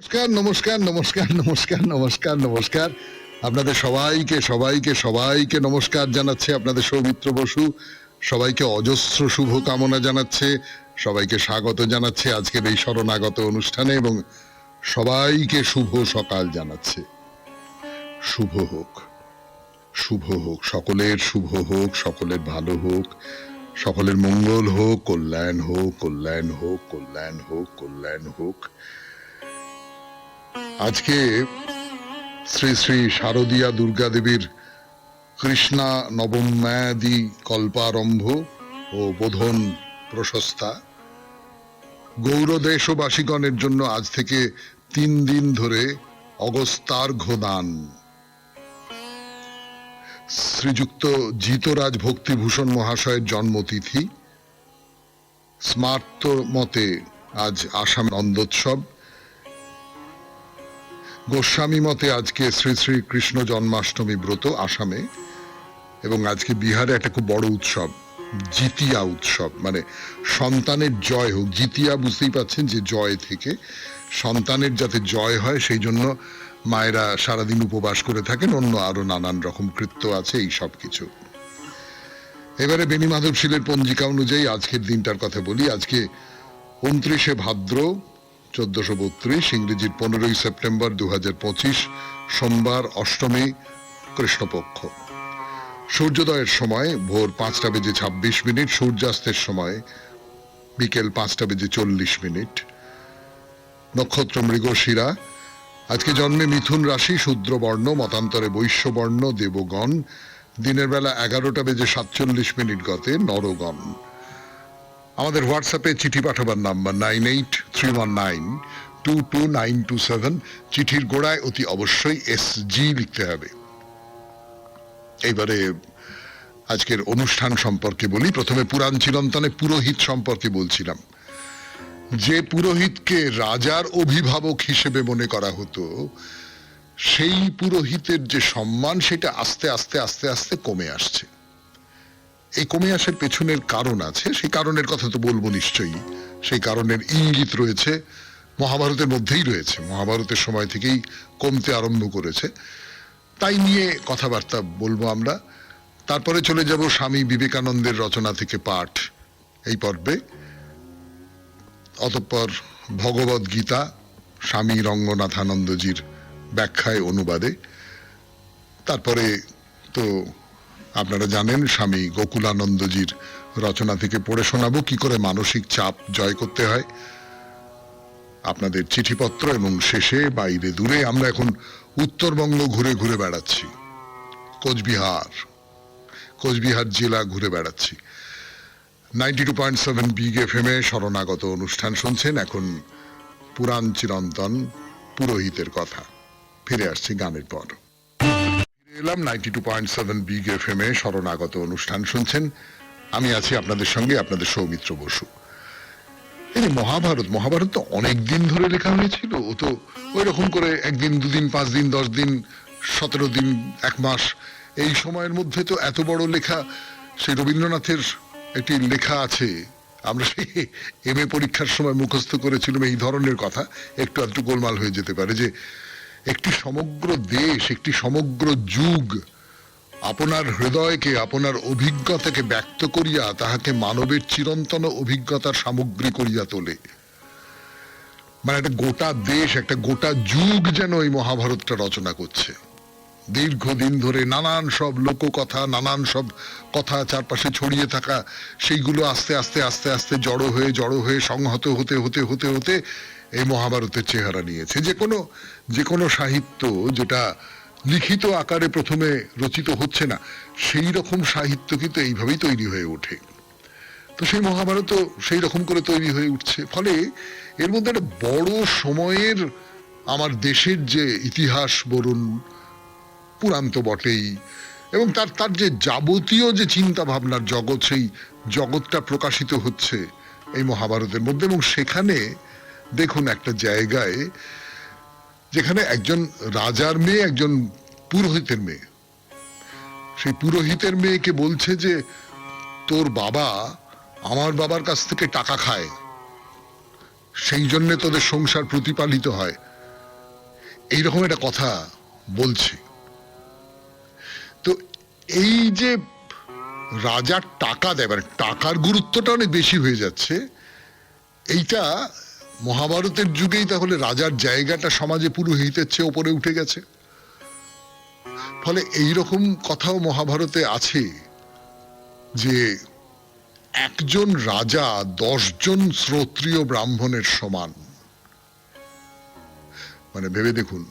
নমস্কার নমস্কার নমস্কার নমস্কার নমস্কার নমস্কার আপনাদের সবাইকে সবাইকে সবাইকে নমস্কার জানাচ্ছে আপনাদের সৌমিত্র বসু। সবাইকে অজস্র শুভ কামনা জানাচ্ছে, সবাইকে স্বাগত জানাচ্ছে আজকের এই শরণাগত অনুষ্ঠানে এবং সবাইকে শুভ সকাল জানাচ্ছে। শুভ হোক, শুভ হোক, সকলের শুভ হোক, সকলের ভালো হোক, সকলের মঙ্গল হোক, কল্যাণ হোক, কল্যাণ হোক, কল্যাণ হোক, কল্যাণ হোক। আজকে শ্রী শ্রী শারদীয়া দুর্গা দেবীর কৃষ্ণা নবম্যাদি কল্পারম্ভ ও বোধন প্রশস্তা। গৌরদেশবাসীগণের জন্য আজ থেকে 3 দিন ধরে অগস্তার্ঘ্য দান। শ্রীযুক্ত জিতরাজ ভক্তিভূষণ মহাশয়ের জন্মতিথি। স্মার্ত মতে আজ আসাম নন্দোৎসব, গোস্বামী মতে আজকে শ্রী শ্রী কৃষ্ণ জন্মাষ্টমী ব্রত আসামে, এবং আজকে বিহারে একটা খুব বড় উৎসব জিতিয়া উৎসব, মানে সন্তানের জয় হোক। জিতিয়া বুঝতেই পাচ্ছেন যে জয় থেকে, সন্তানের যাতে জয় হয় সেই জন্য মায়েরা সারাদিন উপবাস করে থাকেন, অন্য আরো নানান রকম কৃত্য আছে এই সব কিছু। এবারে বেণীমাধব শীলের পঞ্জিকা অনুযায়ী আজকের দিনটার কথা বলি। আজকে 29শে ভাদ্র 1432, ইংরেজির 15ই সেপ্টেম্বর 2025, সোমবার, অষ্টমী, কৃষ্ণপক্ষ। সূর্যোদয়ের সময় ভোর 5:26, সূর্যাস্তের সময় বিকেল 5:40। নক্ষত্র মৃগশিরা। আজকে জন্মে মিথুন রাশি, শূদ্রবর্ণ, মতান্তরে বৈশ্যবর্ণ, দেবগণ। দিনের বেলা 11:47 গতে নরগণ। আমাদের হোয়াটসঅ্যাপে চিঠি পাঠাবার নাম্বার 9831922927। চিঠির গোড়ায় অতি অবশ্যই SG লিখতে হবে। এইবারে আজকের অনুষ্ঠান সম্পর্কে বলি। প্রথমে পুরাণ চিরন্তনে পুরোহিত সম্পর্কে বলছিলাম। যে পুরোহিতকে রাজার অভিভাবক হিসেবে মনে করা হতো, সেই পুরোহিতের যে সম্মান সেটা আস্তে আস্তে আস্তে আস্তে কমে আসছে। এই কমে আসার পেছনের কারণ আছে, সেই কারণের কথা তো বলবো নিশ্চয়ই। সেই কারণের ইঙ্গিত রয়েছে মহাভারতের মধ্যেই রয়েছে, মহাভারতের সময় থেকেই কমতে আরম্ভ করেছে, তাই নিয়ে কথাবার্তা বলবো আমরা। তারপরে চলে যাব স্বামী বিবেকানন্দের রচনা থেকে পাঠ এই পর্বে। অতঃপর ভগবদ গীতা স্বামী রঙ্গনাথানন্দজির ব্যাখ্যায় অনুবাদে। তারপরে তো আপনারা জানেন স্বামী গোকুলানন্দজির রচনা থেকে পড়ে শোনাবো কি করে মানসিক চাপ জয় করতে হয়, আপনাদের চিঠিপত্র, এবং শেষে বাইরে দূরে আমরা এখন উত্তরবঙ্গ ঘুরে ঘুরে বেড়াচ্ছি। কোচবিহার জেলা ঘুরে বেড়াচ্ছি। 92.7 বিগ FM এ শরণাগত অনুষ্ঠান শুনছেন। এখন পুরাণ চিরন্তন পুরোহিতের কথা। ফিরে আসছি গানের পর। ফিরে এলাম 92.7 বিগ FM এ শরণাগত অনুষ্ঠান শুনছেন। আমি আছি আপনাদের সঙ্গে, আপনাদের সৌমিত্র বসু। এই মহাভারত তো অনেক দিন ধরে লেখা হয়েছিল। ও তো ওই রকম করে 1 দিন 2 দিন 5 দিন 10 দিন 17 দিন 1 মাস, এই সময়ের মধ্যে তো এত বড় লেখা। সেই রবীন্দ্রনাথের একটি লেখা আছে, আমরা সেই MA পরীক্ষার সময় মুখস্থ করেছিলাম এই ধরনের কথা। একটু আধটু গোলমাল হয়ে যেতে পারে, যে একটি সমগ্র দেশ, একটি সমগ্র যুগ আপনার হৃদয়কে, আপনার অভিজ্ঞতাকে ব্যক্ত করিয়া তাহাকে মানবের চিরন্তন অভিজ্ঞতার সামগ্রী করিয়া তোলে। মানে একটা গোটা দেশ, একটা গোটা যুগ যেন এই মহাভারতটা রচনা করছে। দীর্ঘদিন ধরে নানান সব লোককথা, নানান সব কথা চারপাশে ছড়িয়ে থাকা, সেইগুলো আস্তে আস্তে আস্তে আস্তে জড়ো হয়ে সংহত হতে হতে হতে হতে এই মহাভারতের চেহারা নিয়েছে। যে কোনো সাহিত্য যেটা লিখিত আকারে প্রথমে রচিত হচ্ছে না, সেই রকম সাহিত্য কিন্তু এইভাবেই তৈরি হয়ে ওঠে। তো সেই মহাভারত সেই রকম করে তৈরি হয়ে উঠছে। ফলে এর মধ্যে একটা বড় সময়ের আমার দেশের যে ইতিহাস বলুন, পুরাণ তো বটেই, এবং তার যে যাবতীয় যে চিন্তা ভাবনার জগৎ, সেই জগৎটা প্রকাশিত হচ্ছে এই মহাভারতের মধ্যে। এবং সেখানে দেখুন একটা জায়গায় যেখানে একজন রাজার মেয়ে, একজন পুরোহিতের মেয়ে, সেই পুরোহিতের মেয়েকে বলছে যে তোর বাবা আমার বাবার কাছ থেকে টাকা খায়, সেই জন্য তোদের সংসার প্রতিপালিত হয়। এইরকম একটা কথা বলছে। তো এই যে রাজার টাকা দেয়, মানে টাকার গুরুত্বটা অনেক বেশি হয়ে যাচ্ছে, এইটা মহাভারতের যুগেই তাহলে রাজার জায়গাটা সমাজে পুরোহিতের চেয়ে ওপরে উঠে গেছে। ফলে এইরকম কথাও মহাভারতে আছে যে একজন রাজা 10 জন শ্রোত্রিয় ব্রাহ্মণের সমান। মানে ভেবে দেখুন,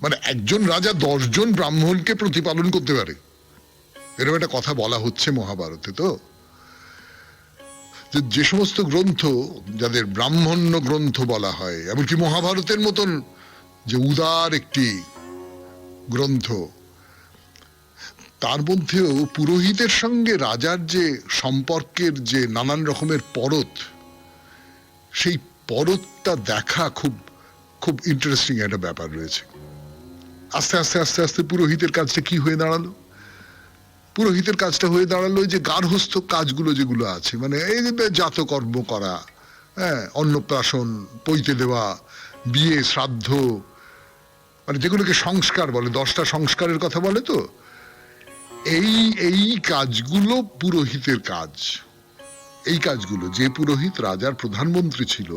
মানে একজন রাজা 10 জন ব্রাহ্মণকে প্রতিপালন করতে পারে, এরকম একটা কথা বলা হচ্ছে মহাভারতে। তো যে সমস্ত গ্রন্থ যাদের ব্রাহ্মণ্য গ্রন্থ বলা হয়, এমনকি মহাভারতের মতন যে উদার একটি গ্রন্থ, তার মধ্যেও পুরোহিতের সঙ্গে রাজার যে সম্পর্কের যে নানান রকমের পরত, সেই পরতটা দেখা খুব খুব ইন্টারেস্টিং একটা ব্যাপার রয়েছে। আস্তে আস্তে আস্তে আস্তে পুরোহিতের কাজটা কি হয়ে দাঁড়ালো? পুরোহিতের কাজটা হয়ে দাঁড়ালো যে গার্হস্থ্য কাজগুলো যেগুলো আছে, মানে এই জাতকর্ম করা, হ্যাঁ, অন্নপ্রাশন, পৈতে দেওয়া, বিয়ে, শ্রাদ্ধ, মানে যেগুলোকে সংস্কার বলে, 10টা সংস্কারের কথা বলে। তো এই এই কাজগুলো পুরোহিতের কাজ। এই কাজগুলো, যে পুরোহিত রাজার প্রধানমন্ত্রী ছিল,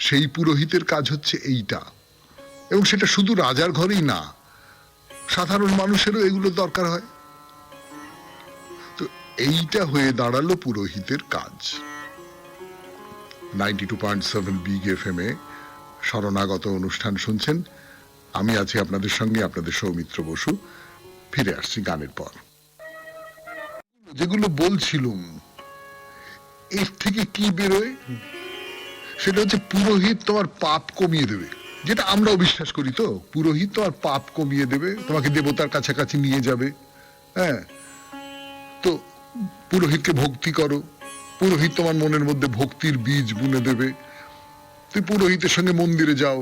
সেই পুরোহিতের কাজ হচ্ছে এইটা। এবং সেটা শুধু রাজার ঘরেই না, সাধারণ মানুষেরও এগুলো দরকার হয়। তো এইটা হয়ে দাঁড়ালো পুরোহিতের কাজ। 92.7 বিগ এফএম এ শরণাগত অনুষ্ঠান শুনছেন। আমি আছি আপনাদের সঙ্গে, আপনাদের সৌমিত্র বসু। ফিরে আসছি গানের পর। যেগুলো বলছিলাম, এর থেকে কি বেরোয়? সেটা হচ্ছে পুরোহিত তোমার পাপ কমিয়ে দেবে, যেটা আমরাও বিশ্বাস করি। তো পুরোহিত তোমার পাপ কমিয়ে দেবে, তোমাকে দেবতার কাছাকাছি নিয়ে যাবে। হ্যাঁ, তো পুরোহিতকে ভক্তি করো, পুরোহিত তোমার মনের মধ্যে ভক্তির বীজ বুনে দেবে। তুই পুরোহিতের সঙ্গে মন্দিরে যাও।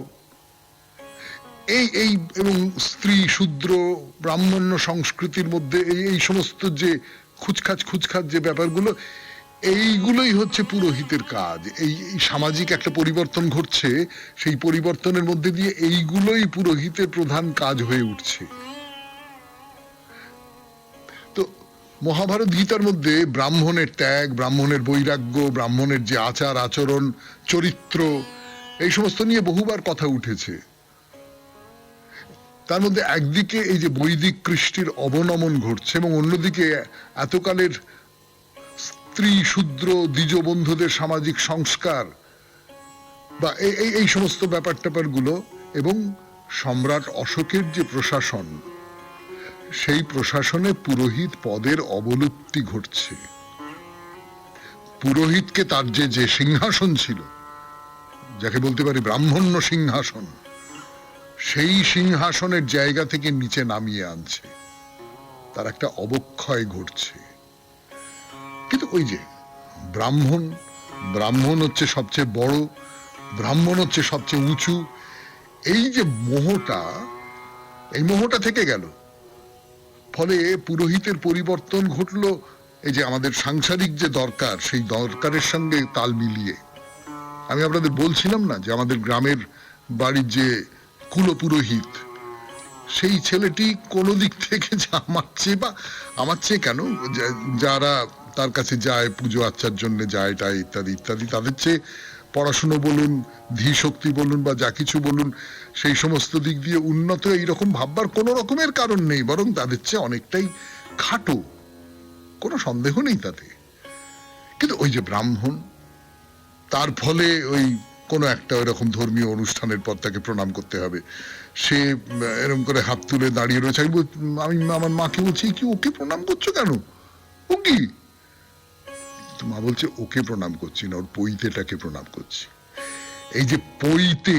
এই এই এবং স্ত্রী, শূদ্র, ব্রাহ্মণ্য সংস্কৃতির মধ্যে এই সমস্ত যে খুচখাচ যে ব্যাপারগুলো, এইগুলোই হচ্ছে পুরোহিতের কাজ। এই সামাজিক একটা পরিবর্তন ঘটছে, সেই পরিবর্তনের মধ্যে দিয়ে এইগুলোই পুরোহিতের প্রধান কাজ হয়ে উঠছে। তো মহাভারত গীতার মধ্যে ব্রাহ্মণের ত্যাগ, ব্রাহ্মণের বৈরাগ্য, ব্রাহ্মণের যে আচার আচরণ, চরিত্র, এই সমস্ত নিয়ে বহুবার কথা উঠেছে। তার মধ্যে একদিকে এই যে বৈদিক কৃষ্টির অবনমন ঘটছে, এবং অন্যদিকে এতকালের স্ত্রী, শূদ্র, দ্বিজ বন্ধুদের সামাজিক সংস্কার বা এই সমস্ত ব্যাপার ট্যাপারগুলো, এবং সম্রাট অশোকের যে প্রশাসন, সেই প্রশাসনে পুরোহিত পদের অবলুপ্তি ঘটছে। পুরোহিতকে তার যে সিংহাসন ছিল, যাকে বলতে পারি ব্রাহ্মণ্য সিংহাসন, সেই সিংহাসনের জায়গা থেকে নিচে নামিয়ে আনছে, তার একটা অবক্ষয় ঘটছে। কিন্তু ওই যে ব্রাহ্মণ হচ্ছে সবচেয়ে বড়, ব্রাহ্মণ হচ্ছে সবচেয়ে উঁচু, এই যে মোহটা, এই মোহটা থেকে গেল। ফলে পুরোহিতের পরিবর্তন ঘটলো এই যে আমাদের সাংসারিক যে দরকার, সেই দরকারের সঙ্গে তাল মিলিয়ে। আমি আপনাদের বলছিলাম না যে আমাদের গ্রামের বাড়ির যে কুলপুরোহিত, সেই ছেলেটি কোনো দিক থেকে যে আমার চেয়ে কেন, যারা তার কাছে যায়, পুজো আচ্চার জন্য যায়, ইত্যাদি ইত্যাদি, তাদের চেয়ে পড়াশুনো বলুন, ধী শক্তি বলুন, বা যা কিছু বলুন, সেই সমস্ত দিক দিয়ে উন্নত, এইরকম ভাববার কোনো রকমের কারণ নেই, বরং তাদের চেয়ে অনেকটাই খাটো, কোনো সন্দেহ নেই তাতে। কিন্তু ওই যে ব্রাহ্মণ, তার ফলে ওই কোনো একটা ওইরকম ধর্মীয় অনুষ্ঠানের পর তাকে প্রণাম করতে হবে, সে এরকম করে হাত তুলে দাঁড়িয়ে রয়েছে। আমি আমার মাকে বলছি, কি ওকে প্রণাম করছো কেন? ও কি? মা বলছে, ওকে প্রণাম করছি না, ওর পৈতেটাকে প্রণাম করছি। এই যে পৈতে,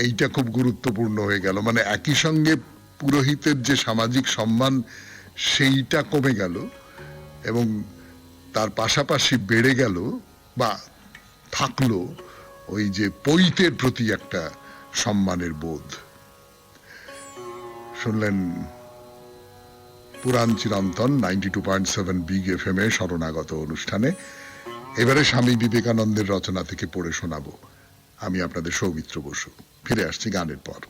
এইটা খুব গুরুত্বপূর্ণ হয়ে গেল। মানে একই সঙ্গে পুরোহিতের যে সামাজিক সম্মান, সেইটা কমে গেল, এবং তার পাশাপাশি বেড়ে গেল বা থাকলো ওই যে পৈতের প্রতি একটা সম্মানের বোধ। শুনলেন পুরাণ চিরন্তন 92.7 বিগ এফএম এ শরণাগত অনুষ্ঠানে। এবারে স্বামী বিবেকানন্দের রচনা থেকে পড়ে শোনাবো আমি আপনাদের সৌমিত্র বসু। ফিরে আসছি গানের পর।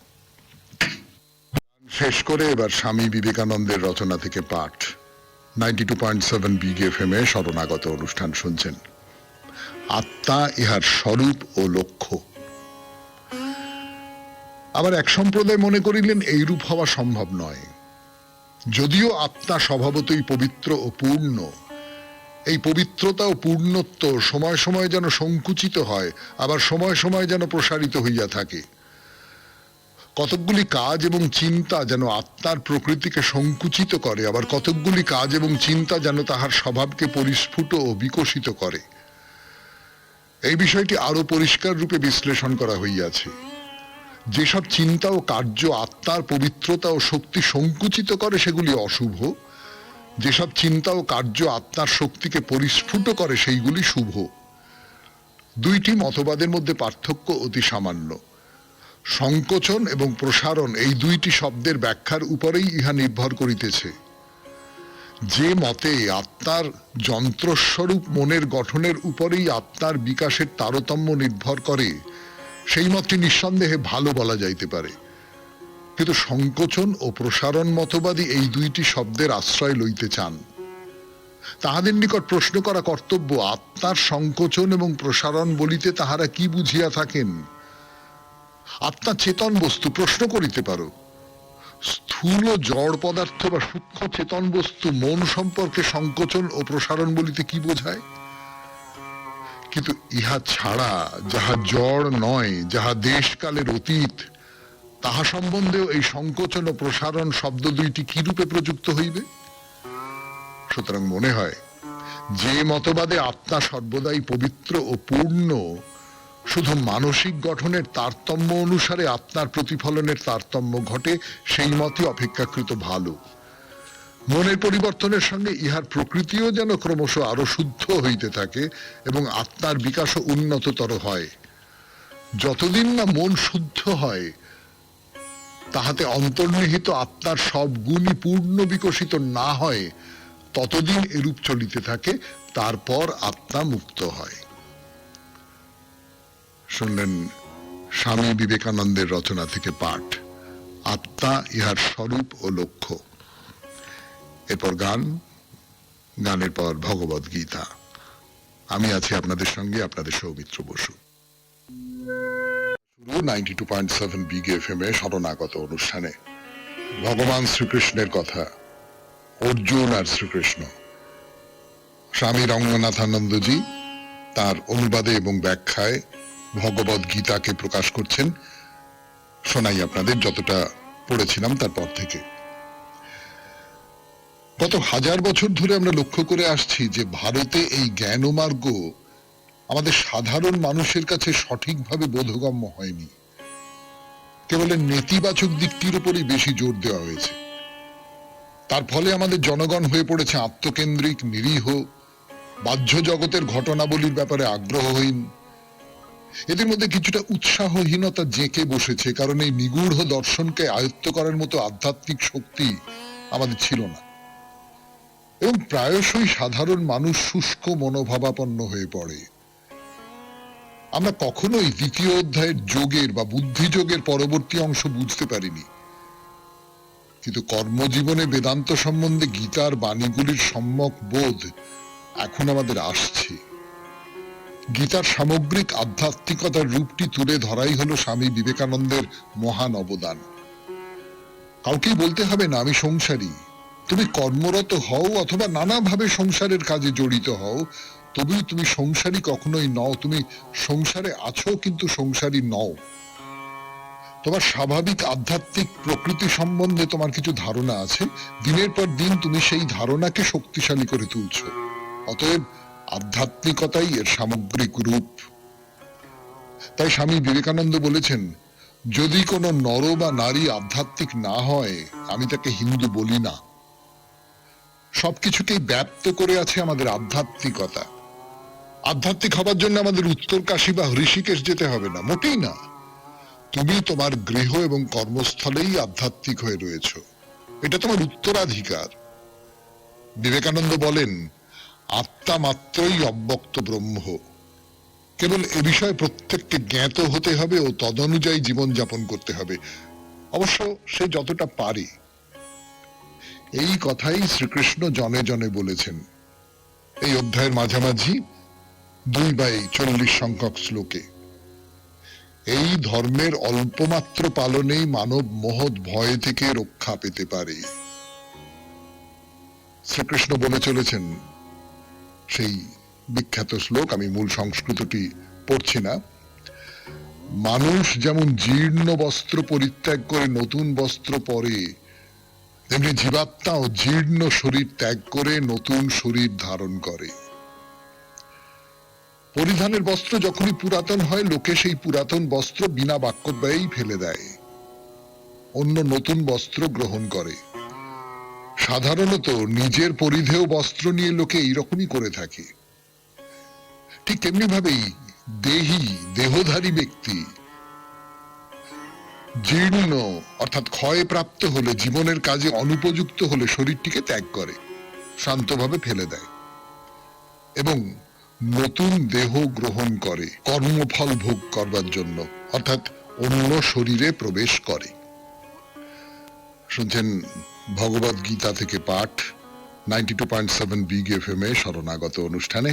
শেষ করে এবার স্বামী বিবেকানন্দের রচনা থেকে পাঠ 92.7 বিগ এফএম এ শরণাগত অনুষ্ঠান শুনছেন। আত্মা ইহার স্বরূপ ও লক্ষ্য। আবার এক সম্প্রদায় মনে করিলেন এইরূপ হওয়া সম্ভব নয়। যদিও আত্মা স্বভাবতই পবিত্র ও পূর্ণ, এই পবিত্রতা ও পূর্ণত্ব সময় সময় যেন সংকুচিত হয়, আবার সময় সময় যেন প্রসারিত হইয়া থাকে। কতকগুলি কাজ এবং চিন্তা যেন আত্মার প্রকৃতিকে সংকুচিত করে, আবার কতকগুলি কাজ এবং চিন্তা যেন তাহার স্বভাবকে পরিস্ফুট ও বিকশিত করে। এই বিষয়টি আরো পরিষ্কার রূপে বিশ্লেষণ করা হইয়াছে। যেসব চিন্তা ও কার্য আত্মার পবিত্রতা ও শক্তি সংকুচিত করে সেগুলি অশুভ, যেসব চিন্তা ও কার্য আত্মার শক্তিকে পরিস্ফুট করে সেইগুলি শুভ। দুইটি মতবাদের মধ্যে পার্থক্য অতি সামান্য। সংকোচন এবং প্রসারণ এই দুইটি শব্দের ব্যাখ্যার উপরেই ইহা নির্ভর করিতেছে। যে মতে আত্মার যন্ত্রস্বরূপ মনের গঠনের উপরেই আত্মার বিকাশের তারতম্য নির্ভর করে, সেই মতটি নিঃসন্দেহে ভালো বলা যাইতে পারে। কিন্তু সংকোচন ও প্রসারণ মতবাদী এই দুইটি শব্দের আশ্রয় লইতে চান। তাহাদের নিকট প্রশ্ন করা কর্তব্য, আত্মার সংকোচন এবং প্রসারণ বলিতে তাহারা কি বুঝিয়া থাকেন? আত্মা চেতন বস্তু, প্রশ্ন করিতে পারো। স্থূল জড় পদার্থ বা সূক্ষ্ম চেতন বস্তু মন সম্পর্কে সংকোচন ও প্রসারণ বলিতে কি বোঝায়? কিন্তু ইহা ছাড়া যাহা জড় নয়, যাহা দেশকালের অতীত, তাহা সম্বন্ধেও এই সংকোচন ও প্রসারণ শব্দ দুইটি কি রূপে প্রযুক্ত হইবে? সুতরাং মনে হয় যে মতবাদে আত্মা সর্বদাই পবিত্র ও পূর্ণ, শুধু মানসিক গঠনের তারতম্য অনুসারে আত্মার প্রতিফলনের তারতম্য ঘটে, সেই মতই অপেক্ষাকৃত ভালো। মনের পরিবর্তনের সঙ্গে ইহার প্রকৃতিও যেন ক্রমশ আরো শুদ্ধ হইতে থাকে এবং আত্মার বিকাশও উন্নততর হয়। যতদিন না মন শুদ্ধ হয়, তাহাতে অন্তর্নিহিত আত্মার সব গুণই পূর্ণ বিকশিত না হয়, ততদিন এরূপ চলিতে থাকে। তারপর আত্মা মুক্ত হয়। শুনলেন স্বামী বিবেকানন্দের রচনা থেকে পাঠ, আত্মা ইহার স্বরূপ ও লক্ষ্য। এরপর গানের পর ভগবদ গীতা। আমি আছি আপনাদের সঙ্গে, আপনাদের সৌমিত্র বসু। 92.7 বিগ এফএম এ শরণাগত অনুষ্ঠানে ভগবান শ্রীকৃষ্ণের কথা, অর্জুন আর শ্রীকৃষ্ণ। স্বামী রঙ্গনাথানন্দজি তার অনুবাদে এবং ব্যাখ্যায় ভগবদ গীতাকে প্রকাশ করছেন। শোনাই আপনাদের যতটা পড়েছিলাম তারপর থেকে। গত হাজার বছর ধরে আমরা লক্ষ্য করে আসছি যে ভারতে এই জ্ঞানমার্গ আমাদের সাধারণ মানুষের কাছে সঠিকভাবে বোধগম্য হয়নি। কেবল নেতিবাচক দিকটির উপরই বেশি জোর দেওয়া হয়েছে। তার ফলে আমাদের জনগণ হয়ে পড়েছে আত্মকেন্দ্রিক, নিরীহ, বাহ্য জগতের ঘটনাবলীর ব্যাপারে আগ্রহহীন। এদের মধ্যে কিছুটা উৎসাহহীনতা জেঁকে বসেছে, কারণ এই নিগূঢ় দর্শনকে আয়ত্ত করার মতো আধ্যাত্মিক শক্তি আমাদের ছিল না। এবং প্রায়শই সাধারণ মানুষ শুষ্ক মনোভাবাপন্ন হয়ে পড়ে। আমরা কখনোই দ্বিতীয় অধ্যায়ের যোগের বা বুদ্ধিযোগের পরবর্তী অংশ বুঝতে পারিনি। কিন্তু কর্মজীবনে বেদান্ত সম্বন্ধে গীতার বাণীগুলির সম্যক বোধ এখন আমাদের আসছে। গীতার সামগ্রিক আধ্যাত্মিকতার রূপটি তুলে ধরাই হলো স্বামী বিবেকানন্দের মহান অবদান। কাউকেই বলতে হবে না আমি সংসারী। তুমি কর্মরত হও অথবা নানাভাবে সংসারের কাজে জড়িত হও, তবেই তুমি সংসারী কখনোই নও। তুমি সংসারে আছো কিন্তু সংসারী নও। তোমার স্বাভাবিক আধ্যাত্মিক প্রকৃতি সম্বন্ধে তোমার কিছু ধারণা আছে। দিনের পর দিন তুমি সেই ধারণাকে শক্তিশালী করে তুলছো। অতএব আধ্যাত্মিকতাই এর সামগ্রিক রূপ। তাই স্বামী বিবেকানন্দ বলেছেন, যদি কোনো নর বা নারী আধ্যাত্মিক না হয়, আমি তাকে হিন্দু বলি না। সবকিছুকেই ব্যাপ্ত করে আছে আমাদের আধ্যাত্মিকতা। আধ্যাত্মিক হবার জন্য আমাদের উত্তর কাশী বা ঋষিকেশ যেতে হবে না, মোটেই না। তুমি তোমার গৃহ এবং কর্মস্থলেই আধ্যাত্মিক হয়ে রয়েছ। এটা তোমার উত্তরাধিকার। বিবেকানন্দ বলেন, আত্মা মাত্রই অব্যক্ত ব্রহ্ম। কেবল এ বিষয়ে প্রত্যেককে জ্ঞাত হতে হবে ও তদনুযায়ী জীবনযাপন করতে হবে, অবশ্য সে যতটা পারে। এই কথাই শ্রীকৃষ্ণ জনে জনে বলেছেন এই অধ্যায়ের মাঝামাঝি 2/40 সংখ্যক শ্লোকে। এই ধর্মের অল্পমাত্র পালনেই মানব মহৎ ভয় থেকে রক্ষা পেতে পারে। শ্রীকৃষ্ণ বলে চলেছেন সেই বিখ্যাত শ্লোক, আমি মূল সংস্কৃতটি পড়ছি না। মানুষ যেমন জীর্ণ বস্ত্র পরিত্যাগ করে নতুন বস্ত্র পরে, তেমনি জীবাত্মাও জীর্ণ শরীর ত্যাগ করে নতুন শরীর ধারণ করে। পরিধানের বস্ত্র যখনই পুরাতন হয়, লোকে সেই পুরাতন বস্ত্র বিনা বাক্যব্যয়েই ফেলে দেয়, অন্য নতুন বস্ত্র গ্রহণ করে। সাধারণত নিজের পরিধেয় বস্ত্র নিয়ে লোকে এইরকমই করে থাকে। ঠিক তেমনি ভাবেই দেহধারী ব্যক্তি জীর্ণ অর্থাৎ ক্ষয়প্রাপ্ত হলে, জীবনের কাজে অনুপযুক্ত হলে শরীরটিকে ত্যাগ করে, শান্তভাবে ফেলে দেয় এবং নতুন দেহ গ্রহণ করে কর্মফল ভোগ করবার জন্য, অর্থাৎ অন্য শরীরে প্রবেশ করে। শুনছেন ভগবদ গীতা থেকে পাঠ 92.7 বিগ এফএম এ শরণাগত অনুষ্ঠানে।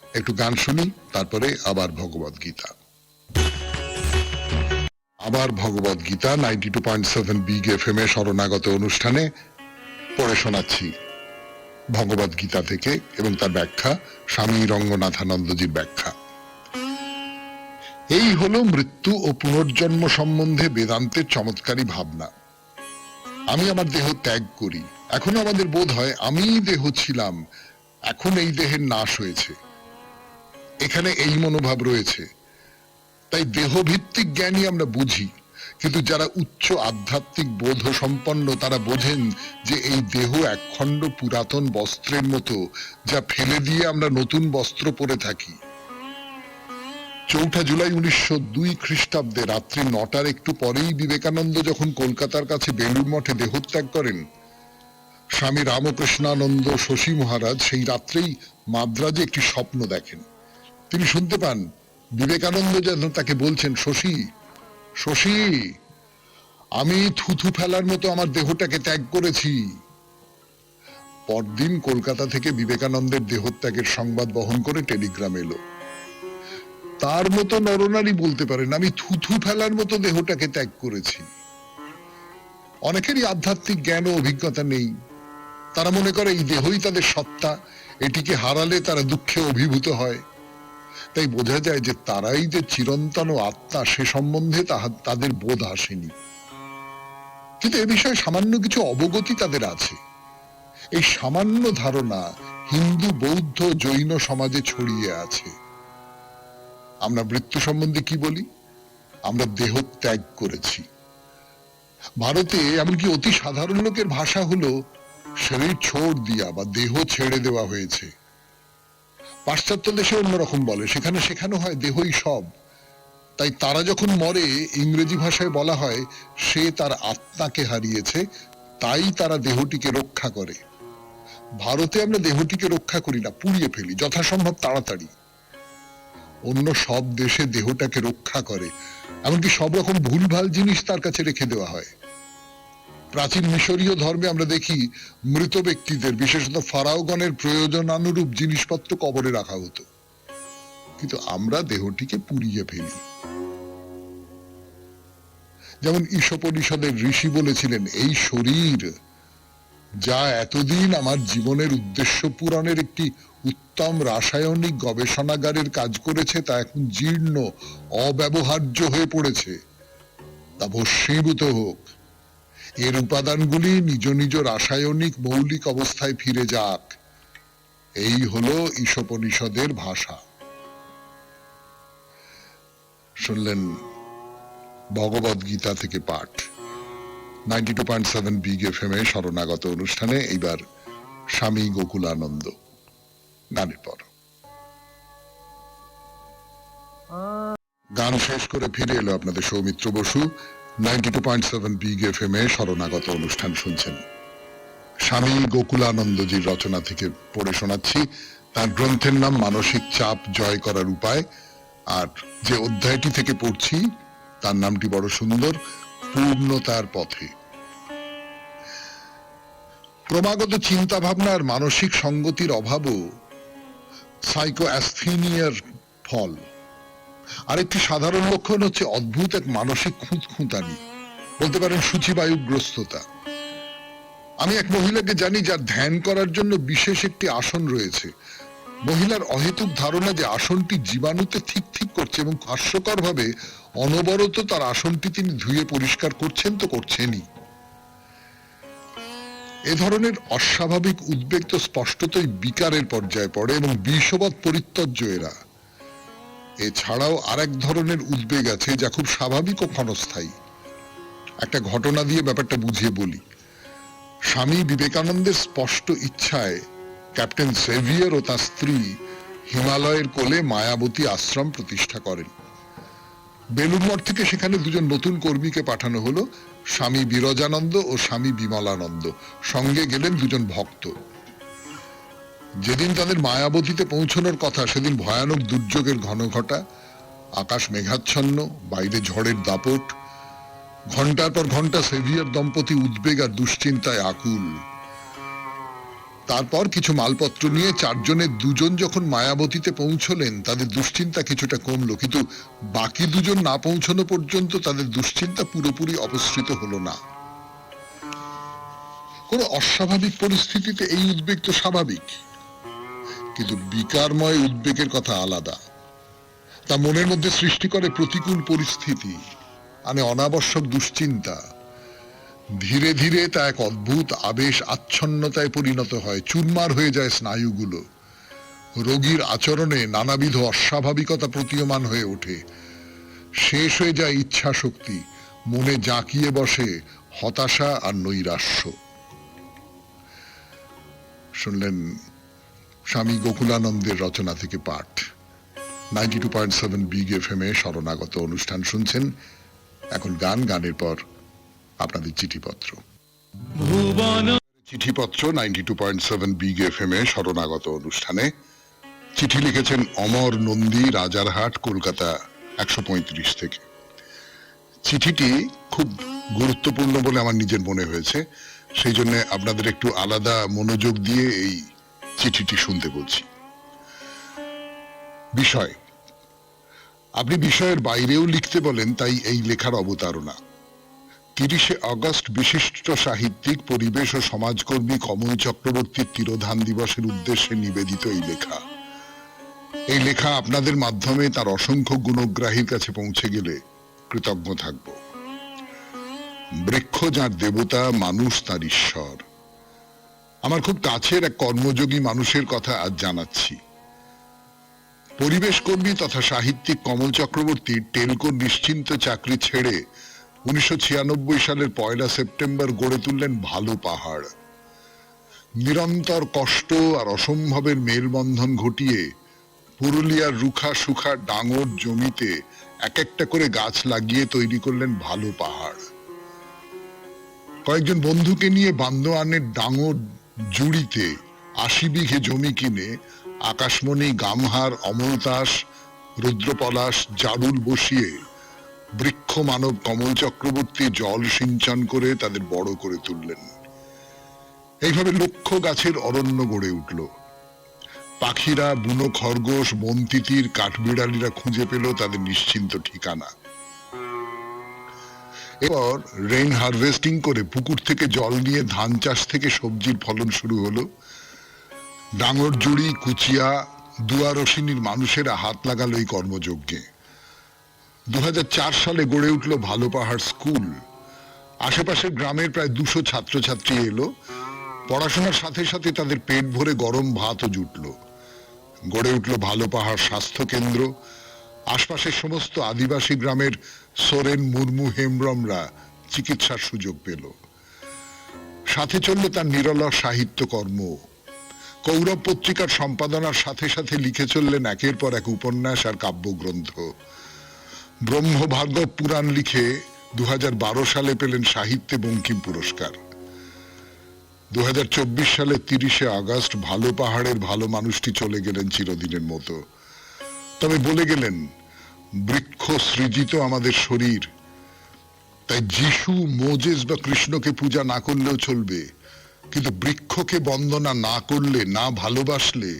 একটু গান শুনি, তারপরে আবার ভগবদ গীতা। আবার ভগবদ গীতা 92.7 বিগ এফএম এ শরণাগত অনুষ্ঠানে পড়ে শোনাচ্ছি ভগবদ গীতা থেকে এবং তার ব্যাখ্যা, স্বামী রঙ্গনাথানন্দজির ব্যাখ্যা। এই হলো মৃত্যু ও পুনর্জন্ম সম্বন্ধে বেদান্তের চমৎকারী ভাবনা। আমি আমার দেহ ত্যাগ করি, এখনো আমাদের বোধ হয় আমি দেহ ছিলাম, এখন এই দেহের নাশ হয়েছে। এখানে এই মনোভাব রয়েছে, তাই দেহভিত্তিক জ্ঞানই আমরা বুঝি। কিন্তু যারা উচ্চ আধ্যাত্মিক বোধ সম্পন্ন, তারা বোঝেন যে এই দেহ একখণ্ড পুরাতন বস্ত্রের মতো, যা ফেলে দিয়ে আমরা নতুন বস্ত্র পরে থাকি। 4 জুলাই 1902 খ্রিস্টাব্দে রাত্রি 9টার একটু পরেই বিবেকানন্দ যখন কলকাতার কাছে বেলুড় মঠে দেহত্যাগ করেন, স্বামী রামকৃষ্ণানন্দ শশী মহারাজ সেই রাত্রেই মাদ্রাজে একটি স্বপ্ন দেখেন। তিনি শুনতে পান বিবেকানন্দ যেন তাকে বলছেন, শশী শশী, আমি থুথু ফেলার মতো আমার দেহটাকে ত্যাগ করেছি। পরদিন কলকাতা থেকে বিবেকানন্দের দেহত্যাগের সংবাদ বহন করে টেলিগ্রাম এলো। তার মতো নরনারী বলতে পারেন আমি থুথু ফেলার মতো দেহটাকে ত্যাগ করেছি। অনেকেরই আধ্যাত্মিক জ্ঞান ও অভিজ্ঞতা নেই, তারা মনে করে এই দেহই তাদের সত্তা, এটিকে হারালে তারা দুঃখে অভিভূত হয়। তাই বোঝা যায় যে তারাই যে চিরন্তন আত্মা সে সম্বন্ধে তাদের বোধ আসেনি। কিন্তু এ বিষয়ে সামান্য কিছু অবগতি তাদের আছে। এই সামান্য ধারণা হিন্দু, বৌদ্ধ, জৈন সমাজে ছড়িয়ে আছে। আমরা মৃত্যু সম্বন্ধে কি বলি? আমরা দেহ ত্যাগ করেছি। ভারতে এমনকি অতি সাধারণ লোকের ভাষা হলো শরীর ছোড় দিয়া বা দেহ ছেড়ে দেওয়া হয়েছে। পাশ্চাত্য দেশে অন্যরকম বলে, সেখানে শেখানো হয় দেহই সব। তাই তারা যখন মরে, ইংরেজি ভাষায় বলা হয় সে তার আত্মাকে হারিয়েছে, তাই তারা দেহটিকে রক্ষা করে। ভারতে আমরা দেহটিকে রক্ষা করি না, পুড়িয়ে ফেলি যথাসম্ভব তাড়াতাড়ি। অন্য সব দেশে দেহটাকে রক্ষা করে, এমনকি সব রকম ভুলভাল জিনিস তার কাছে রেখে দেওয়া হয়। প্রাচীন মিশরীয় ধর্মে আমরা দেখি মৃত ব্যক্তিদের, বিশেষত ফারাওগণের প্রয়োজনানুরূপ জিনিসপত্র কবরে রাখা হতো, কিন্তু আমরা দেহটিকে পুড়িয়ে ফেলি। যেমন ঈশোপনিষদের ঋষি বলেছিলেন, এই শরীর যা এতদিন আমার জীবনের উদ্দেশ্য পূরণের একটি উত্তম রাসায়নিক গবেষণাগারের কাজ করেছে, তা এখন জীর্ণ, অব্যবহার্য হয়ে পড়েছে, তা ভস্মীভূত হোক। এর উপাদানগুলি নিজ নিজ রাসায়নিক মৌলিক অবস্থায় ফিরে যাক। এই হলো ঈশোপনিষদের ভাষা। শুনলেন ভগবদ গীতা থেকে পাঠ 92.7 বিগ এফএম এ শরণাগত অনুষ্ঠানে। এইবার স্বামী গোকুলানন্দ গানের পর। গান শেষ করে ফিরে এলো আপনাদের সৌমিত্র বসু। 92.7 বিগ এফএম এ শরণাগত অনুষ্ঠান শুনছেন। স্বামী গোকুলানন্দজির রচনা থেকে পড়ে শোনাচ্ছি। তার গ্রন্থের নাম মানসিক চাপ জয় করার উপায়। আর যে অধ্যায়টি থেকে পড়ছি তার নামটি বড় সুন্দর, পূর্ণতার পথে। ক্রমাগত চিন্তা ভাবনার মানসিক সঙ্গতির অভাবও সাইকোঅ্যাস্থেনিয়ার ফল। আরেকটি সাধারণ লক্ষণ হচ্ছে অদ্ভুত এক মানসিক খুঁতখুঁতানি, বলতে পারেন সূচিবায়ুগ্রস্ততা। আমি এক মহিলাকে জানি যার ধ্যান করার জন্য বিশেষ একটি আসন রয়েছে। মহিলার অহেতুক ধারণা যে আসনটি জীবাণুতে ঠিক ঠিক করছে এবং হাস্যকর ভাবে অনবরত তার আসনটি তিনি ধুয়ে পরিষ্কার করছেন তো করছেনই। এ ধরনের অস্বাভাবিক উদ্বেগ তো স্পষ্টতই বিকারের পর্যায়ে পড়ে এবং বিষবৎ পরিত্যজ্য এরা। এছাড়াও আরেক ধরনের উদ্বেগ আছে যা খুব স্বাভাবিক ও ক্ষণস্থায়ী। একটা ঘটনা দিয়ে ব্যাপারটা বুঝিয়ে বলি। স্বামী বিবেকানন্দের স্পষ্ট ইচ্ছায় ক্যাপ্টেন সেভিয়ার ও তার স্ত্রী হিমালয়ের কোলে মায়াবতী আশ্রম প্রতিষ্ঠা করেন। বেলুড়মঠ থেকে সেখানে দুজন নতুন কর্মীকে পাঠানো হলো, স্বামী বিরজানন্দ ও স্বামী বিমলানন্দ। সঙ্গে গেলেন দুজন ভক্ত। যেদিন তাদের মায়াবতীতে পৌঁছানোর কথা সেদিন ভয়ানক দুর্যোগের ঘনঘটা, আকাশ মেঘাচ্ছন্ন, বাইরে ঝড়ের দাপট। ঘন্টার পর ঘন্টা সেভিয়ার দম্পতি উদ্বেগ আর দুশ্চিন্তায় আকুল। তারপর কিছু মালপত্র নিয়ে চারজনের দুজন যখন মায়াবতীতে পৌঁছলেন তাদের দুশ্চিন্তা কিছুটা কমলো, কিন্তু বাকি দুজন না পৌঁছানো পর্যন্ত তাদের দুশ্চিন্তা পুরোপুরি অপসৃত হলো না। কোন অস্বাভাবিক পরিস্থিতিতে এই উদ্বেগ তো স্বাভাবিক, কিন্তু বিকারময় উদ্বেগের কথা আলাদা। তা মনের মধ্যে সৃষ্টি করে প্রতিকূল পরিস্থিতি, আনে অনাবশ্যক দুশ্চিন্তা। ধীরে ধীরে তা এক অদ্ভুত আবেশ আচ্ছন্নতায় পরিণত হয়, চুরমার হয়ে যায় স্নায়ুগুলো। রোগীর আচরণে নানাবিধ অস্বাভাবিকতা প্রতীয়মান হয়ে ওঠে। শেষ হয়ে যায় ইচ্ছা শক্তি, মনে জাঁকিয়ে বসে হতাশা আর নৈরাশ্য। শুনলেন স্বামী গোকুলানন্দের রচনা থেকে পাঠ। 92.7 বিগ এফএম এ শরণাগত অনুষ্ঠান শুনছেন। এখন গান, গানের পর আপনাদের চিঠিপত্র। চিঠিপত্র 92.7 বিগ এফএম এ শরণাগত অনুষ্ঠানে চিঠি লিখেছেন অমর নন্দী, রাজারহাট, কলকাতা 135 থেকে। চিঠিটি খুব গুরুত্বপূর্ণ বলে আমার নিজের মনে হয়েছে, সেই জন্য আপনাদের একটু আলাদা মনোযোগ দিয়ে এই চিঠিটি শুনতে বলছি। বিষয়, আপনি বিষয়ের বাইরেও লিখতে বলেন, তাই এই লেখার অবতারণা। 30শে আগস্ট বিশিষ্ট সাহিত্যিক, পরিবেশ ও সমাজকর্মী কমল চক্রবর্তীর তিরোধান দিবসের উদ্দেশ্যে নিবেদিত এই লেখা। এই লেখা আপনাদের মাধ্যমে তার অসংখ্য গুণগ্রাহীর কাছে পৌঁছে গেলে কৃতজ্ঞ থাকব। বৃক্ষ যার দেবতা, মানুষ তার ঈশ্বর। আমার খুব কাছের এক কর্মযোগী মানুষের কথা আজ জানাচ্ছি। পরিবেশ কর্মী তথা সাহিত্যিক কমল চক্রবর্তী টেলকোর নিশ্চিন্ত চাকরি ছেড়ে 1996 সালের 1 সেপ্টেম্বর গড়ে তুললেন ভালো পাহাড়। নিরন্তর কষ্ট আর অসম্ভবের মেলবন্ধন ঘটিয়ে পুরুলিয়ার রুখা সুখা ডাঙর জমিতে এক একটা করে গাছ লাগিয়ে তৈরি করলেন ভালো পাহাড়। কয়েকজন বন্ধুকে নিয়ে বান্দোয়ানের ডাঙর জুড়িতে 80 বিঘে জমি কিনে আকাশমণি, গামহার, অমলতাস, রুদ্রপলাশ, জারুল বসিয়ে বৃক্ষ মানব কমল চক্রবর্তী জল সিঞ্চন করে তাদের বড় করে তুললেন। এইভাবে লক্ষ গাছের অরণ্য গড়ে উঠল। পাখিরা, বুনো খরগোশ, বনতিতির, কাঠবিড়ালিরা খুঁজে পেল তাদের নিশ্চিন্ত ঠিকানা। এরপর রেইন হারভেস্টিং করে পুকুর থেকে জল নিয়ে ধান চাষ থেকে সবজির ফলন শুরু হলো। ডাঙরজুড়ি, কুচিয়া, দুয়ারসিনীর মানুষেরা হাত লাগালো এই কর্মযজ্ঞে। 2004 সালে গড়ে উঠল ভালো পাহাড় স্কুল। আশেপাশের গ্রামের প্রায় 200 ছাত্রছাত্রী এলো। পড়াশোনার সাথে সাথে তাদের পেট ভরে গরম ভাতও জুটল। গড়ে উঠল ভালো পাহাড় স্বাস্থ্য কেন্দ্র। আশপাশের সমস্ত আদিবাসী গ্রামের সোরেন, মুর্মু, হেমব্রমরা চিকিৎসার সুযোগ পেল। সাথে চলল তার নিরলস সাহিত্যকর্ম। কৌরব পত্রিকার সম্পাদনার সাথে সাথে লিখে চললেন একের পর এক উপন্যাস আর কাব্যগ্রন্থ। ব্রহ্মভাগবত পুরাণ লিখে 2012 সালে পেলেন সাহিত্যে বঙ্কিম পুরস্কার। 2024 সালে 30শে আগস্ট ভালো পাহাড়ের ভালো মানুষটি চলে গেলেন চিরদিনের মতো। তবে বলে গেলেন, বৃক্ষ সৃজিত আমাদের শরীর, তাই যিশু মোজেস বা কৃষ্ণকে পূজা না করলেও চলবে, কিন্তু বৃক্ষকে বন্দনা না করলে, না ভালোবাসলে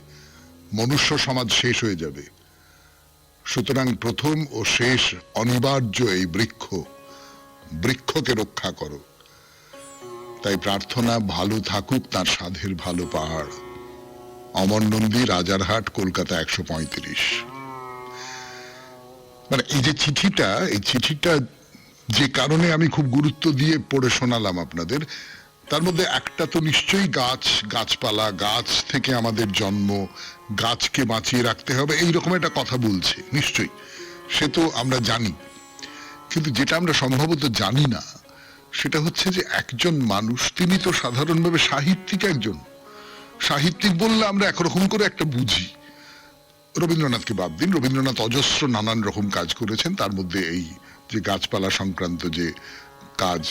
মনুষ্য সমাজ শেষ হয়ে যাবে। সুতরাং প্রথম ও শেষ অনিবার্য এই বৃক্ষকে রক্ষা করো। তাই প্রার্থনা, ভালো থাকুক তার সাধের ভালো পাহাড়। অমর নন্দী, রাজারহাট, কলকাতা 135। মানে এই যে চিঠিটা, এই চিঠিটা যে কারণে আমি খুব গুরুত্ব দিয়ে পড়ে শোনালাম আপনাদের, তার মধ্যে একটা তো নিশ্চয়ই গাছপালা, গাছ থেকে আমাদের জন্ম, গাছকে বাঁচিয়ে রাখতে হবে, এইরকম একটা কথা বলছে নিশ্চয়ই, সে তো আমরা জানি। কিন্তু যেটা আমরা সম্ভবত জানি না সেটা হচ্ছে যে একজন মানুষ, তিনি তো সাধারণভাবে সাহিত্যিক, একজন সাহিত্যিক বললে আমরা একরকম করে একটা বুঝি। রবীন্দ্রনাথকে বাদ দিন, রবীন্দ্রনাথ অজস্র নানান রকম কাজ করেছেন, তার মধ্যে এই যে গাছপালা সংক্রান্ত যে কাজ,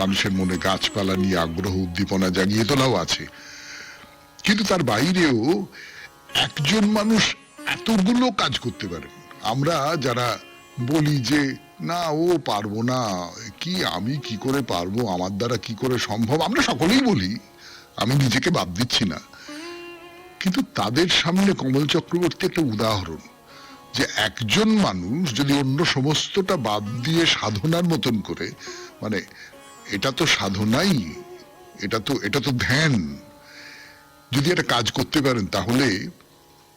মানুষের মনে গাছপালা নিয়ে আগ্রহ উদ্দীপনা জাগিয়ে তোলাও আছে। কিন্তু তার বাইরেও একজন মানুষ এতগুলো কাজ করতে পারেন। আমরা যারা বলি যে না ও পারবো না, আমি কি করে পারবো, আমার দ্বারা কি করে সম্ভব, আমরা সকলেই বলি, আমি নিজেকে বাদ দিচ্ছি না। কিন্তু তাদের সামনে কমল চক্রবর্তী একটা উদাহরণ, যে একজন মানুষ যদি অন্য সমস্তটা বাদ দিয়ে সাধনার মতন করে, মানে এটা তো সাধনাই, এটা তো ধ্যান, যদি একটা কাজ করতে পারেন তাহলে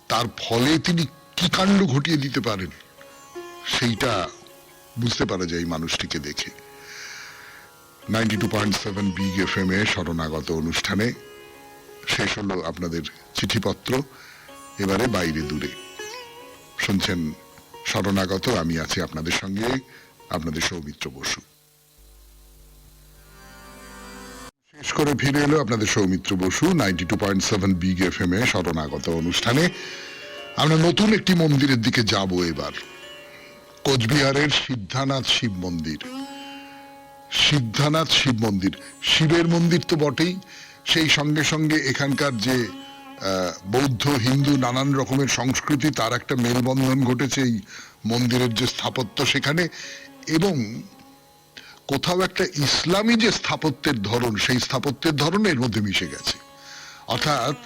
তার ফলে তিনি কি কাণ্ড ঘটিয়ে দিতে পারেন সেইটা বুঝতে পারা যায় এই মানুষটিকে দেখে। 92.7 বিগ এফএম এ শরণাগত অনুষ্ঠানে শেষ হলো আপনাদের চিঠিপত্র। এবারে বাইরে দূরে শুনছেন শরণাগত, আমি আছি আপনাদের সঙ্গে, আপনাদের সৌমিত্র বসু। শেষ করে ফিরে এলো আপনাদের সৌমিত্র বসু 92.7 বিগ এফএম এ শরণাগত অনুষ্ঠানে। আমরা নতুন একটি মন্দিরের দিকে যাব এবার, কোচবিহারের সিদ্ধানাথ শিব মন্দির। সিদ্ধানাথ শিব মন্দির, শিবের মন্দির তো বটেই, সেই সঙ্গে সঙ্গে এখানকার যে বৌদ্ধ, হিন্দু নানান রকমের সংস্কৃতি, তার একটা মেলবন্ধন ঘটেছে এই মন্দিরের যে স্থাপত্য সেখানে, এবং কোথাও একটা ইসলামী যে স্থাপত্যের ধরন, সেই স্থাপত্যের ধরন এর মধ্যে মিশে গেছে। অর্থাৎ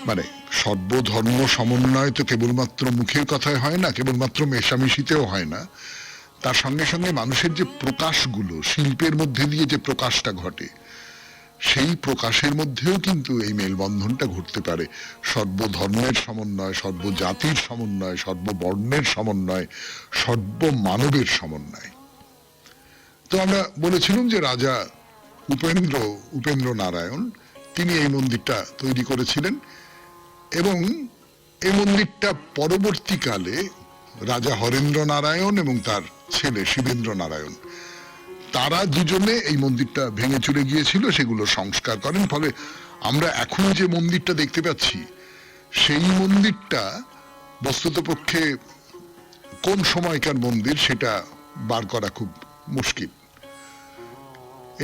মানে সর্বধর্ম সমন্বয় তো কেবলমাত্র মুখের কথায় হয় না, কেবলমাত্র মেশামেশিতেও হয় না, তার সঙ্গে সঙ্গে মানুষের যে প্রকাশগুলো, শিল্পের মধ্যে দিয়ে যে প্রকাশটা ঘটে, সেই প্রকাশের মধ্যেও কিন্তু এই মেলবন্ধনটা ঘটতে পারে। সর্বধর্মের সমন্বয়, সর্বজাতির সমন্বয়, সর্ববর্ণের সমন্বয়, সর্বমানবের সমন্বয়। তো আমরা বলেছিলাম যে রাজা উপেন্দ্র নারায়ণ তিনি এই মন্দিরটা তৈরি করেছিলেন, এবং এই মন্দিরটা পরবর্তীকালে রাজা হরেন্দ্র নারায়ণ এবং তার ছেলে শিবেন্দ্র নারায়ণ, তারা দুজনে এই মন্দিরটা ভেঙে চুরে গিয়েছিল, সেগুলো সংস্কার করেন। ফলে আমরা এখন যে মন্দিরটা দেখতে পাচ্ছি, সেই মন্দিরটা বস্তুতপক্ষে কোন সময়কার মন্দির সেটা বার করা খুব মুশকিল।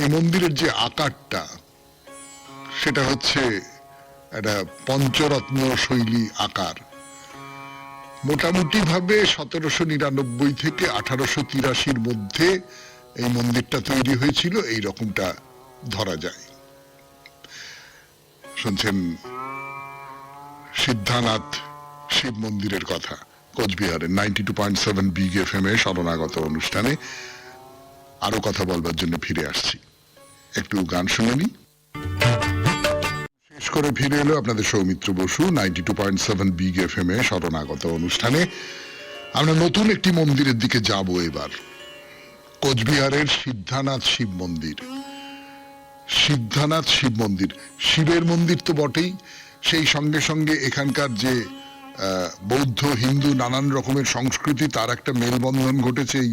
এই মন্দিরের যে আকারটা, সেটা হচ্ছে একটা পঞ্চরত্ন শৈলী আকার। মোটামুটি ভাবে 1799 থেকে 1883 মধ্যে এই মন্দিরটা তৈরি হয়েছিল, এই রকমটা ধরা যায়। শুনছেন সিদ্ধানাথ শিব মন্দিরের কথা, কোচবিহারের 92.7 বিগ এফএম এ শরণাগত অনুষ্ঠানে। আরো কথা বলবার জন্য ফিরে আসছি, একটু গান শুনে নি। শেষ করে ফিরে এলো আপনাদের সৌমিত্র বসু 92.7 বিগ এফএম এ শরণাগত অনুষ্ঠানে। আমরা নতুন একটি মন্দিরের দিকে যাব এবার, কোচবিহারের সিদ্ধানাথ শিব মন্দির। সিদ্ধানাথ শিব মন্দির, শিবের মন্দির তো বটেই, সেই সঙ্গে সঙ্গে এখানকার যে বৌদ্ধ, হিন্দু নানান রকমের সংস্কৃতি, তার একটা মেলবন্ধন ঘটেছে এই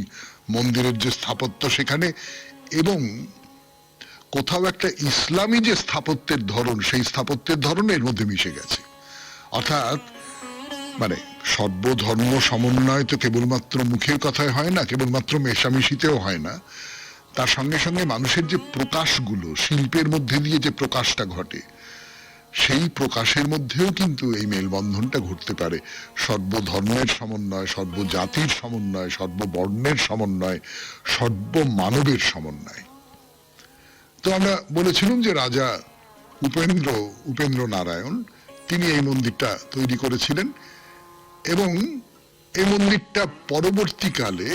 মন্দিরের যে স্থাপত্য সেখানে, এবং কোথাও একটা ইসলামী যে স্থাপত্যের ধরন, সেই স্থাপত্যের ধরন এর মধ্যে মিশে গেছে। অর্থাৎ মানে সর্বধর্ম সমন্বয় তো কেবলমাত্র মুখের কথায় হয় না, কেবলমাত্র মেশামেশিতেও হয় না, তার সঙ্গে সঙ্গে মানুষের যে প্রকাশগুলো, শিল্পের মধ্যে দিয়ে যে প্রকাশটা ঘটে, সেই প্রকাশের মধ্যেও কিন্তু এই মেলবন্ধনটা ঘটতে পারে। সর্বধর্মের সমন্বয়, সর্বজাতির সমন্বয়, সর্ববর্ণের সমন্বয়, সর্বমানবের সমন্বয়। তো আমরা বলেছিলাম যে রাজা উপেন্দ্র নারায়ণ তিনি এই মন্দিরটা তৈরি করেছিলেন এবং এই মন্দিরটা পরবর্তীকালে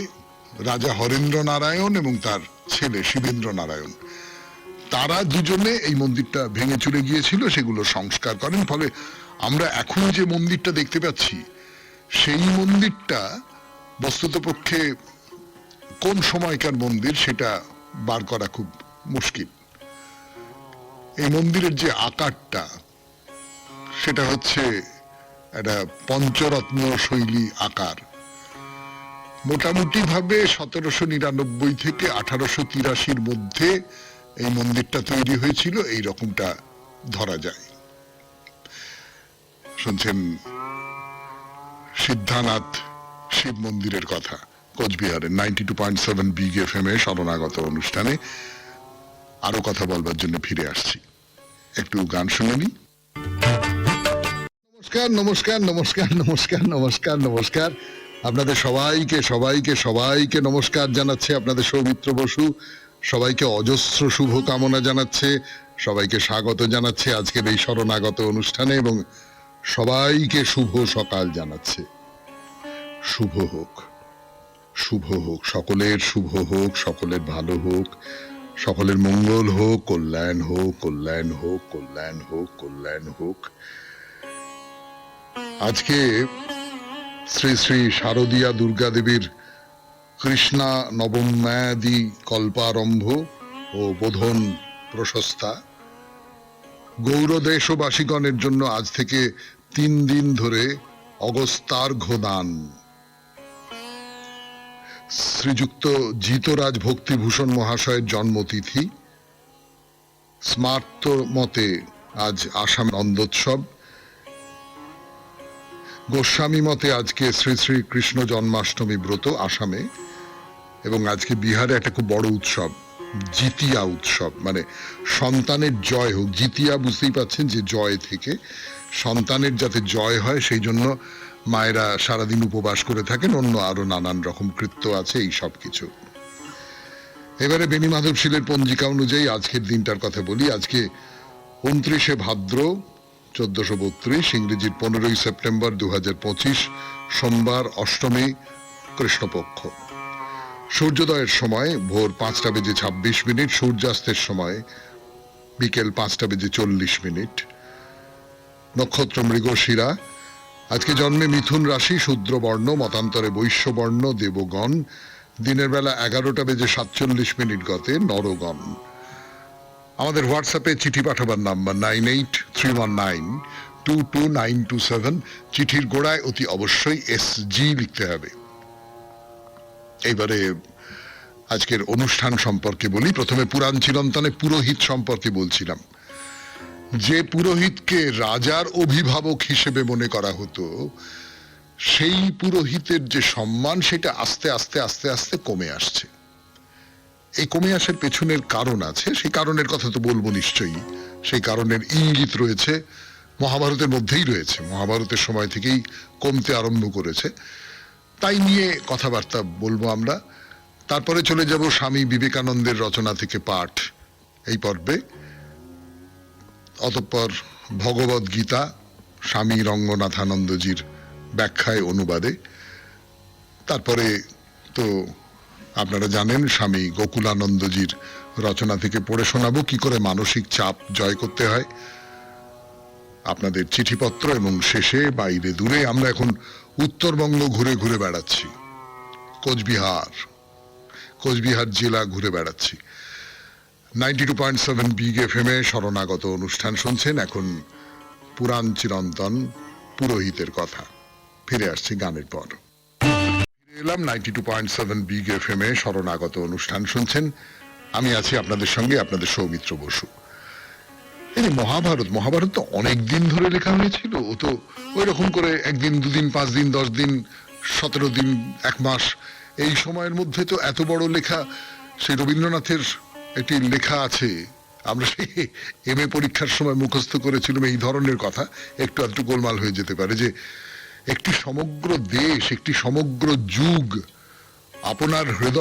রাজা হরেন্দ্র নারায়ণ এবং তার ছেলে শিবেন্দ্র নারায়ণ তারা দুজনে এই মন্দিরটা ভেঙে চুরে গিয়েছিল, সেগুলো সংস্কার করেন। ফলে আমরা এখন যে মন্দিরটা দেখতে পাচ্ছি সেই মন্দিরটা বস্তুতপক্ষে কোন সময়কার মন্দির সেটা বার করা খুব মুশকিল। এই মন্দিরের যে আকারটা সেটা হচ্ছে একটা পঞ্চরত্ন শৈলী আকার। মোটামুটি ভাবে 1799 থেকে 1883 মধ্যে এই মন্দিরটা তৈরি হয়েছিল, এই রকমটা ধরা যায়। শুনছেন সিদ্ধানাথ শিব মন্দিরের কথা কোচবিহারের 92.7 বিগ এফএম এ শরণাগত অনুষ্ঠানে। আরো কথা বলবার জন্য ফিরে আসছি, একটু গান শুনে নি। নমস্কার নমস্কার নমস্কার নমস্কার নমস্কার নমস্কার আপনাদের সবাইকে সবাইকে সবাইকে নমস্কার জানাচ্ছে আপনাদের সৌমিত্র বসু। সবাইকে অজস্র শুভ কামনা জানাচ্ছে, সবাইকে স্বাগত জানাচ্ছে আজকের এই শরণাগত অনুষ্ঠানে এবং সবাইকে শুভ সকাল জানাচ্ছে। শুভ হোক, শুভ হোক, সকলের শুভ হোক, সকলের ভালো হোক, সকলের মঙ্গল হোক, কল্যাণ হোক, কল্যাণ হোক, কল্যাণ হোক, কল্যাণ হোক। আজকে শ্রী শ্রী শারদীয়া দুর্গা দেবীর কৃষ্ণা নবম্যাদি কল্পারম্ভ ও বোধন প্রশস্তা। গৌরদেশবাসীগণের জন্য আজ থেকে 3 দিন ধরে অগস্তার্ঘ্য দান। শ্রীযুক্ত জিতরাজ ভক্তিভূষণ মহাশয়ের জন্মতিথি। স্মার্ত মতে আজ আসাম নন্দোৎসব। গোস্বামী মতে আজকে শ্রী শ্রী কৃষ্ণ জন্মাষ্টমী ব্রত আসামে, এবং আজকে বিহারে একটা খুব বড় উৎসব জিতিয়া উৎসব, মানে সন্তানের জয় হোক। জিতিয়া বুঝতেই পাচ্ছেন যে জয় থেকে, সন্তানের যাতে জয় হয় সেই জন্য মায়েরা সারাদিন উপবাস করে থাকেন, অন্য আরো নানান রকম কৃত্য আছে এই সব কিছু। এবারে বেণী মাধবশীলের পঞ্জিকা অনুযায়ী আজকের দিনটার কথা বলি। আজকে 29শে ভাদ্র 1432, ইংরেজির 15ই সেপ্টেম্বর 2025, সোমবার, অষ্টমী, কৃষ্ণপক্ষ। সূর্যোদয়ের সময় ভোর 5:26, সূর্যাস্তের সময় বিকেল 5:40। নক্ষত্র মৃগশিরা। আজকে জন্মে মিথুন রাশি, শূদ্র বর্ণ, মতান্তরে বৈশ্য বর্ণ, দেবগণ। দিনের বেলা 11:47 গতে নরগণ। আমাদের হোয়াটসঅ্যাপে চিঠি পাঠাবার নাম্বার 9831922927। চিঠির গোড়ায় অতি অবশ্যই SG লিখতে হবে। এইবারে আজকের অনুষ্ঠান সম্পর্কে বলি। প্রথমে পুরাণ চিরন্তনে পুরোহিত সম্পর্কে বলছিলাম। যে পুরোহিতকে রাজার অভিভাবক হিসেবে মনে করা হতো, সেই পুরোহিতের যে সম্মান সেটা আস্তে আস্তে আস্তে আস্তে কমে আসছে। এই কমে আসার পেছনের কারণ আছে, সেই কারণের কথা তো বলবো নিশ্চয়ই। সেই কারণের ইঙ্গিত রয়েছে মহাভারতের মধ্যেই রয়েছে, মহাভারতের সময় থেকেই কমতে আরম্ভ করেছে। তাই নিয়ে কথাবার্তা বলবো আমরা। তারপরে চলে যাব স্বামী বিবেকানন্দের রচনা থেকে পাঠ এই পর্বে। অতঃপর ভগবদ গীতা স্বামী রঙ্গনাথানন্দজির ব্যাখ্যায় অনুবাদে। তারপরে তো আপনারা জানেন স্বামী গোকুলানন্দজির রচনা থেকে পড়ে শোনাবো কি করে মানসিক চাপ জয় করতে হয়, আপনাদের চিঠিপত্র, এবং শেষে বাইরে দূরে আমরা এখন উত্তরবঙ্গ ঘুরে ঘুরে বেড়াচ্ছি। কোচবিহার জেলা ঘুরে বেড়াচ্ছি। 92.7 বিগ এফএম এ শরণাগত অনুষ্ঠান শুনছেন। এখন পুরাণ চিরন্তন পুরোহিতের কথা। ফিরে আসছি গানের পর। ফিরে এলাম 92.7 বিগ এফএম এ শরণাগত অনুষ্ঠান শুনছেন। আমি আছি আপনাদের সঙ্গে, আপনাদের সৌমিত্র বসু। এই যে মহাভারত তো অনেক দিন ধরে লেখা হয়েছিল। ও তো ওই রকম করে 1 দিন 2 দিন 5 দিন 10 দিন 17 দিন 1 মাস এই সময়ের মধ্যে তো এত বড় লেখা। সেই রবীন্দ্রনাথের একটি লেখা আছে, আমরা সেই এম এ পরীক্ষার সময় মুখস্থ করেছিলাম এই ধরনের কথা, একটু আধটু গোলমাল হয়ে যেতে পারে, যে একটি সমগ্র দেশ, একটি সমগ্র যুগ আপনার হৃদয়